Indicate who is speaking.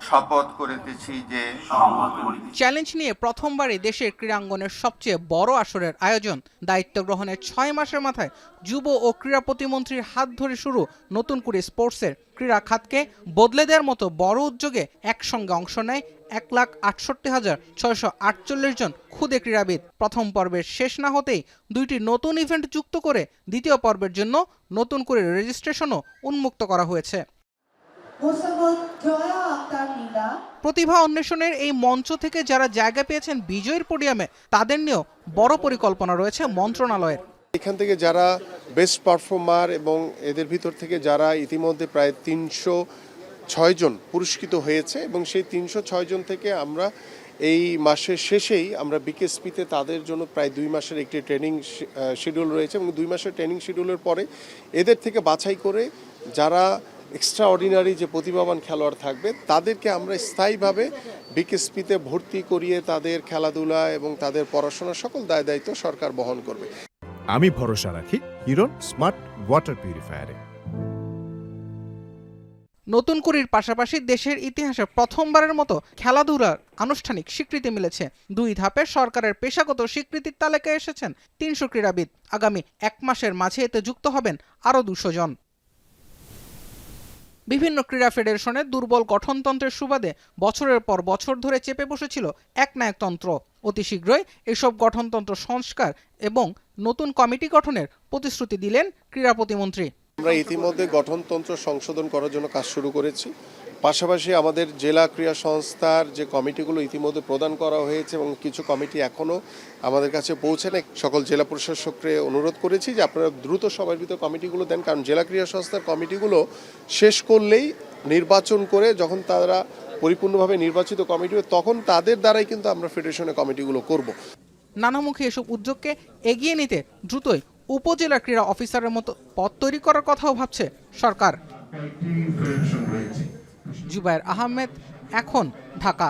Speaker 1: শপথ করিতেছি যে
Speaker 2: চ্যালেঞ্জ নিয়ে প্রথমবারই দেশের ক্রীড়াঙ্গনের সবচেয়ে বড় আসরের আয়োজন। দায়িত্ব গ্রহণের ৬ মাসের মাথায় যুব ও ক্রীড়া প্রতিমন্ত্রীর হাত ধরে শুরু নতুন করে স্পোর্টসের ক্রীড়া খাতকে বদলে দেওয়ার মতো বড় উদ্যোগে একসঙ্গে অংশ নেয় ১,৬৮,৬৪৮ জন ক্ষুদে ক্রীড়াবিদ। প্রথম পর্বের শেষ না হতেই দুইটি নতুন ইভেন্ট যুক্ত করে দ্বিতীয় পর্বের জন্য নতুন করে রেজিস্ট্রেশনও উন্মুক্ত করা হয়েছে। প্রতিভা অন্বেষণের এই মঞ্চ থেকে যারা জায়গা পেয়েছেন বিজয়ের পোডিয়ামে, তাদের নিয়েও বড় পরিকল্পনা রয়েছে মন্ত্রণালয়ের।
Speaker 3: এখান থেকে যারা বেস্ট পারফর্মার এবং এদের ভিতর থেকে যারা ইতিমধ্যে প্রায় ৩০৬ জন পুরস্কৃত হয়েছে এবং সেই ৩০৬ জন থেকে আমরা এই মাসের শেষেই আমরা বিকেএসপিতে তাদের জন্য প্রায় ২ মাসের একটি ট্রেনিং শিডিউল রয়েছে এবং ২ মাসের ট্রেনিং শিডিউলের পরে এদের থেকে বাছাই করে যারা এক্সট্রা অর্ডিনারি যে প্রতিভাবান খেলোয়াড় থাকবে তাদেরকে আমরা স্থায়ীভাবে বিকেএসপিতে ভর্তি করিয়ে তাদের খেলাধুলা এবং তাদের পড়াশোনার সকল দায় দায়িত্ব সরকার বহন করবে।
Speaker 4: আমি ভরসা রাখি হিরন স্মার্ট ওয়াটার পিউরিফায়ারে।
Speaker 2: নতুন কুড়ির পাশাপাশি দেশের ইতিহাসে প্রথমবারের মতো খেলাধুলার আনুষ্ঠানিক স্বীকৃতি মিলেছে। ২ ধাপে সরকারের পেশাগত স্বীকৃতির তালিকায় এসেছেন ৩০০ ক্রীড়াবিদ। আগামী ১ মাসের মাঝে এতে যুক্ত হবেন আরও ২০০ জন। বিভিন্ন ক্রীড়া ফেডারেশনের দুর্বল গঠনতন্ত্রের সুবাদে বছরের পর বছর ধরে চেপে বসেছিল একনায়কতন্ত্র। অতি শীঘ্রই এসব গঠনতন্ত্র সংস্কার এবং নতুন কমিটি গঠনের প্রতিশ্রুতি দিলেন ক্রীড়া প্রতিমন্ত্রী।
Speaker 3: আমরা ইতিমধ্যে গঠনতন্ত্র সংশোধন করার জন্য কাজ শুরু করেছি। পাশাপাশি আমাদের জেলা ক্রীড়া সংস্থার যে কমিটিগুলো ইতিমধ্যে প্রদান করা হয়েছে এবং কিছু কমিটি এখনও আমাদের কাছে পৌঁছানে, সকল জেলা প্রশাসককে অনুরোধ করেছি যে আপনারা দ্রুত সবার ভিতর কমিটিগুলো দেন, কারণ জেলা ক্রীড়া সংস্থার কমিটিগুলো শেষ করলেই নির্বাচন করে যখন তারা পরিপূর্ণভাবে নির্বাচিত কমিটি তখন তাদের দ্বারাই কিন্তু আমরা ফেডারেশনের কমিটিগুলো করব।
Speaker 2: নানামুখী এসব উদ্যোগকে এগিয়ে নিতে দ্রুতই উপজেলা ক্রীড়া অফিসারের মতো পদ তৈরি করার কথাও ভাবছে সরকার। জুবায়ের আহমেদ, এখন, ঢাকা।